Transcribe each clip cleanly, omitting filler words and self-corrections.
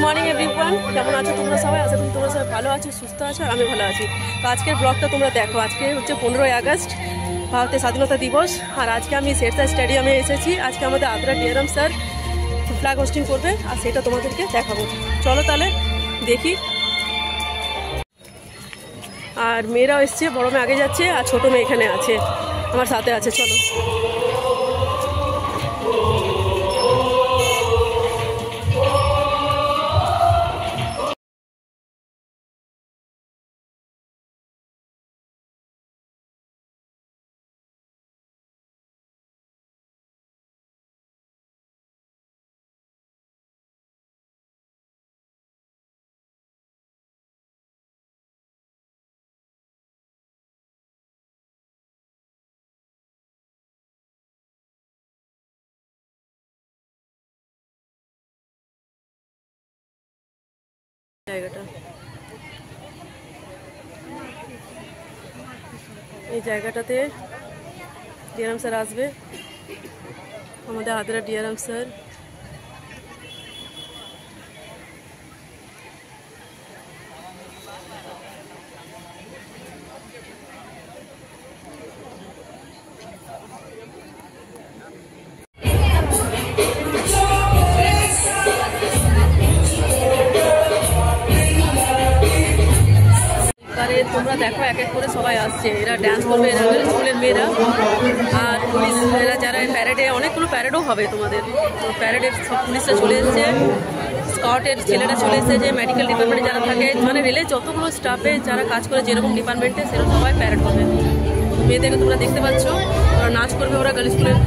Morning everyone, কেমন আছো তোমরা সবাই? আশা করি তোমরা সবাই ভালো আছো, সুস্থ আছো, আর আমি ভালো আছি। তো আজকের ব্লগটা তোমরা দেখো। আজকে হচ্ছে 15ই আগস্ট, ভারতের স্বাধীনতা দিবস। আর আজকে আমি শেরশাহ স্টেডিয়ামে এসেছি। আজকে আমাদের Adra DRM sir flag hosting করবে, আর সেটা তোমাদেরকে দেখাবো। চলো তাহলে দেখি। আর মেয়েরাও এসছে, বড় মেয়ে আগে যাচ্ছে আর ছোটো মেয়ে এখানে আছে, আমার সাথে আছে। চলো। জায়গাটা, এই জায়গাটাতে ডিআরএম স্যার আসবে, আমাদের আদ্রা ডিআরএম স্যার। তোমরা দেখো, এক এক করে সবাই আসছে, এরা ডান্স করবে, এরা স্কুলের মেয়েরা। আর পুলিশ এরা যারা প্যারেডে, অনেকগুলো প্যারেডও হবে তোমাদের। তো প্যারেডের সব পুলিশরা চলে এসেছে, স্কাউটের ছেলেরা চলে এসেছে, মেডিকেল ডিপার্টমেন্টে যারা থাকে, মানে রেলে যতগুলো স্টাফে যারা কাজ করে যেরকম ডিপার্টমেন্টে, সেরকম সবাই প্যারেড করবে। মেয়েদেরকে তোমরা দেখতে পাচ্ছ, ওরা নাচ করবে, ওরা গার্লস স্কুলের।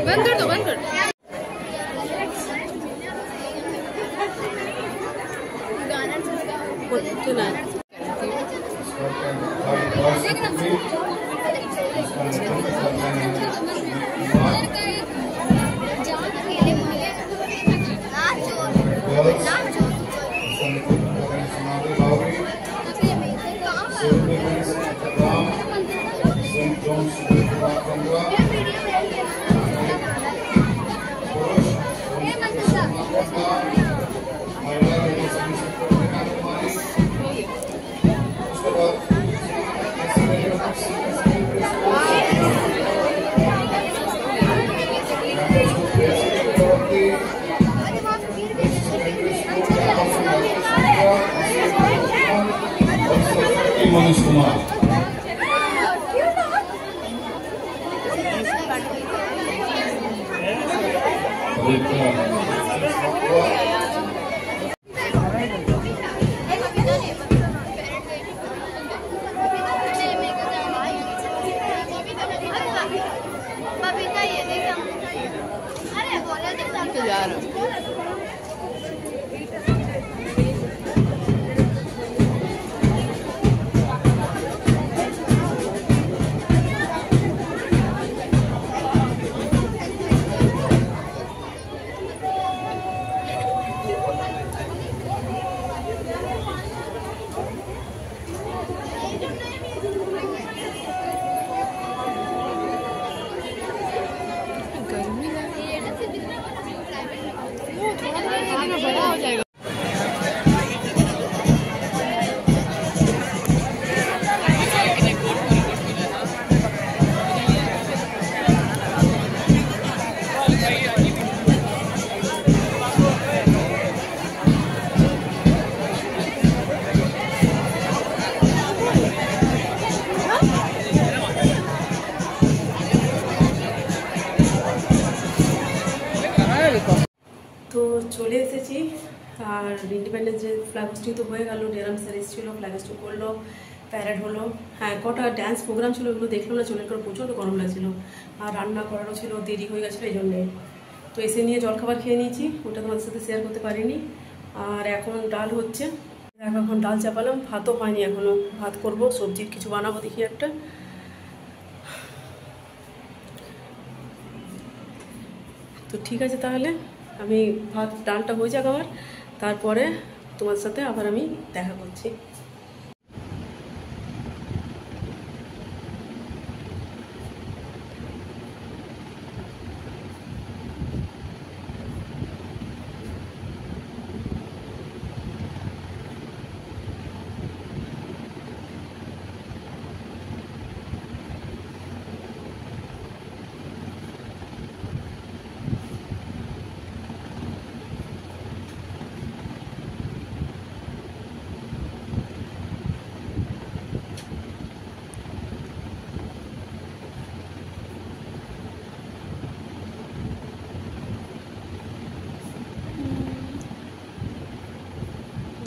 बंद कर दो, बंद कर। मनोज कुमार তো চলে এসেছি আর ইন্ডিপেন্ডেন্স ডে ফ্ল্যাগ হোস্টিং তো হয়ে গেল। ডেরাম স্যার এসেছিলো, ফ্ল্যাগ হোস্টিং করলো, প্যারেড হলো। হ্যাঁ, কটা ড্যান্স প্রোগ্রাম ছিল ওগুলো দেখলাম না, চলে করে প্রচণ্ড গরম লাগছিলো আর রান্না করারও ছিল, দেরি হয়ে গেছিলো এই জন্যে। তো এসে নিয়ে জলখাবার খেয়ে নিয়েছি, ওটা তোমাদের সাথে শেয়ার করতে পারিনি। আর এখন ডাল হচ্ছে, এখন ডাল চাপালাম, ভাতও হয়নি এখনও, ভাত করব, সবজির কিছু বানাবো দেখি একটা। তো ঠিক আছে, তাহলে আমি ভাত ডালটা হয়ে যাক আমার, তারপরে তোমার সাথে আবার আমি দেখা করছি।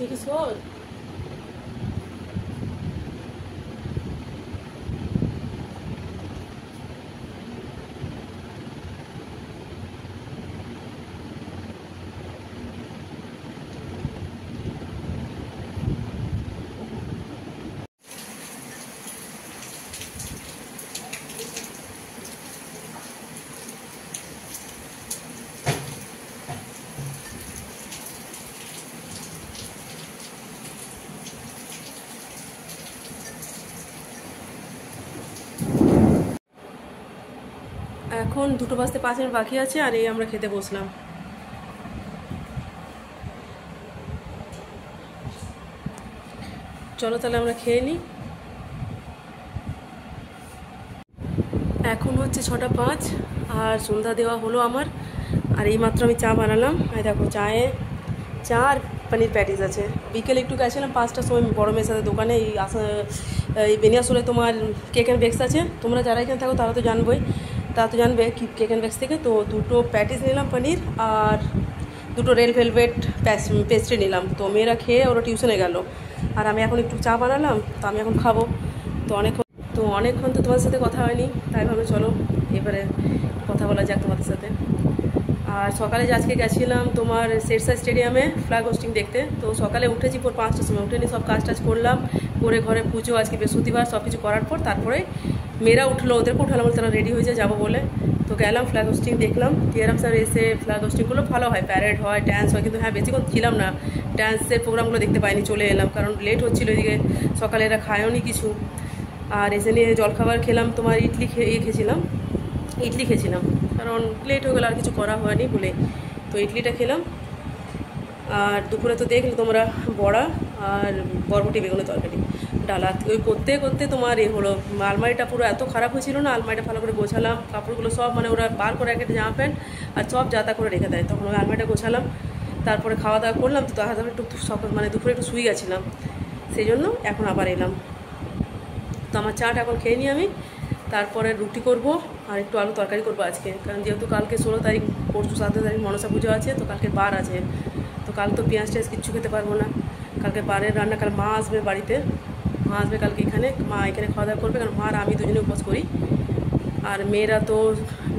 দেখিস এখন 2টো বাজতে 5 মিনিট বাকি আছে আর এই আমরা খেতে বসলাম। চলো তাহলে আমরা খেয়ে নিই। এখন হচ্ছে 6টা 5 আর সন্ধ্যা দেওয়া হলো আমার। আর এইমাত্র আমি চা বানালাম, এই দেখো চায়ে চা আর পনির প্যাটিস আছে। বিকেলে একটু গেছিলাম 5টার সময় বড় মেয়ের সাথে দোকানে, এই বেনিয়াসুরে তোমার কেক অ্যান্ড বেকস আছে, তোমরা যারা এখানে থাকো তারা তো জানবে কি কেক অ্যান্ড বেকস থেকে। তো 2টো প্যাটিস নিলাম পনির আর 2টো রেড ভেলভেট পেস্ট্রি নিলাম। তো মেয়েরা খেয়ে ওরা টিউশনে গেল আর আমি এখন একটু চা বানালাম, তো আমি এখন খাবো। তো অনেকক্ষণ তো তোমার সাথে কথা হয়নি, তাই ভাবে চলো এবারে কথা বলা যাক তোমাদের সাথে। আর সকালে আজকে গেছিলাম তোমার শেরশাহ স্টেডিয়ামে ফ্ল্যাগ হোস্টিং দেখতে। তো সকালে উঠেছি পর 5টার সময়, উঠে নিয়ে সব কাজ টাজ করলাম, করে ঘরে পুজো, আজকে বৃহস্পতিবার, সব কিছু করার পর তারপরে মেয়েরা উঠলো, ওদেরকে উঠালাম, তারা রেডি হয়ে যায় যাবো বলে। তো গেলাম ফ্ল্যাগ হোস্টিং দেখলাম। টিয়ারাম স্যার এসে ফ্ল্যাগ হোস্টিংগুলো ভালো হয়, প্যারেড হয়, ডান্স হয়, কিন্তু হ্যাঁ বেশিক্ষণ ছিলাম না, ডান্সের প্রোগ্রামগুলো দেখতে পাইনি, চলে এলাম কারণ লেট হচ্ছিলো। এদিকে সকালে এরা খায়ওনি কিছু। আর এসে নিয়ে জলখাবার খেলাম, তোমার ইডলি খেয়েছিলাম কারণ লেট হয়ে গেলো, আর কিছু করা হয়নি বলে। তো ইডলিটা খেলাম। আর দুপুরে তো দেখলে তোমরা বড়া আর বরবটি বেগুনের তরকারি, ডালা। ওই করতে করতে তোমার হলো, আলমারিটা পুরো এত খারাপ হয়েছিল না, আলমারিটা ভালো করে গোছালাম, কাপড়গুলো সব মানে ওরা বার করে একটা জামা প্যান্ট আর সব যাতা করে রেখে দেয়, তখন ওই আলমারিটা গোছালাম, তারপরে খাওয়া দাওয়া করলাম। তো তাহলে একটু দুপুরে একটু শুয়ে গেছিলাম, সেই জন্য এখন আবার এলাম। তো আমার চাটা এখন খেয়ে নিই আমি, তারপরে রুটি করব আর একটু আলু তরকারি করবো আজকে, কারণ যেহেতু কালকে 16 তারিখ, পরশু 17 তারিখ মনসা পুজো আছে, তো কালকে বার আছে, তো কাল তো পেঁয়াজ টেয়াজ কিচ্ছু খেতে পারবো না। কালকে বারের রান্না, কাল মা আসবে বাড়িতে, মা আসবে কালকে এখানে, মা এখানে খাওয়া দাওয়া করবে, কারণ মা আর আমি দুজনে উপোস করি। আর মেয়েরা তো,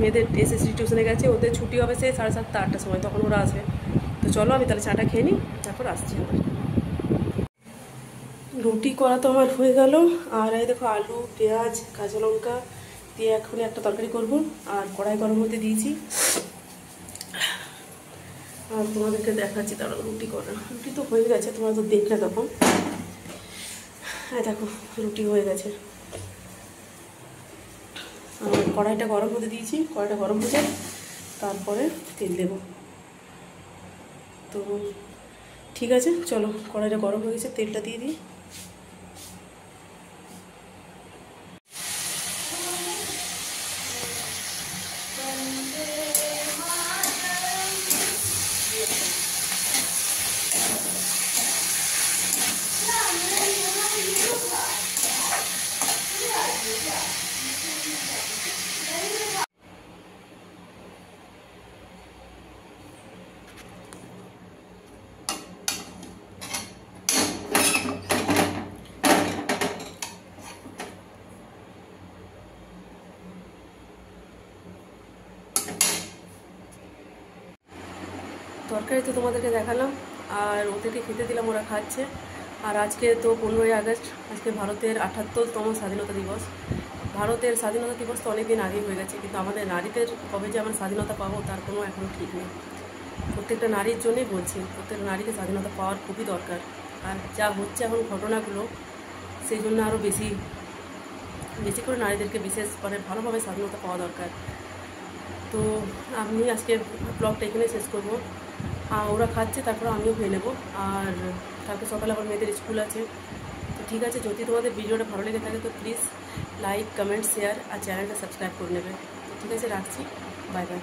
মেয়েদের এসএসসি টিউশনে গেছে, ওদের ছুটি হবে সেই 7:30 8টার সময়, তখন ওরা আসবে। তো চলো আমি তাহলে চাটা খেয়ে নিই, তারপর আসছি আমার। রুটি করা তো আমার হয়ে গেল, আর এই দেখো আলু পেঁয়াজ কাঁচা লঙ্কা দিয়ে এখন একটা তরকারি করব, আর কড়াই গরম হতে দিয়েছি। আর তোমাদেরকে দেখাচ্ছি তারা রুটি করা, রুটি তো হয়ে গেছে, তোমরা তো দেখলে তখন। হ্যাঁ দেখো রুটি হয়ে গেছে, আর কড়াইটা গরম হতে দিয়েছি, কড়াইটা গরম হয়ে যায় তারপরে তেল দেব। তো ঠিক আছে চলো, কড়াইটা গরম হয়ে গেছে, তেলটা দিয়ে দিই। তরকারি তো তোমাদেরকে দেখালাম, আর ওদেরকে খেতে দিলাম, ওরা খাচ্ছে। আর আজকে তো 15ই আগস্ট, আজকে ভারতের 78তম স্বাধীনতা দিবস। ভারতের স্বাধীনতা দিবস তো অনেকদিন আগেই হয়ে গেছে, কিন্তু আমাদের নারীদের কবে যে আমরা স্বাধীনতা পাবো তার কোনো এখনও ঠিক নেই। প্রত্যেকটা নারীর জন্যই বলছি, প্রত্যেকটা নারীকে স্বাধীনতা পাওয়ার খুবই দরকার। আর যা হচ্ছে এখন ঘটনাগুলো, সেই জন্য আরও বেশি করে নারীদেরকে বিশেষ করে ভালোভাবে স্বাধীনতা পাওয়া দরকার। তো আমি আজকে ব্লগটা এখানে শেষ করবো। ওরা খাচ্ছে, তারপর আমিও খেয়ে নেবো, আর কালকে সকালে আবার মেয়েদের স্কুল আছে। তো ঠিক আছে, যদি তোমাদের ভিডিওটা ভালো লেগে থাকে তো প্লিজ লাইক কমেন্ট শেয়ার আর চ্যানেলটা সাবস্ক্রাইব করে নেবে। ঠিক আছে, রাখছি, বাই বাই।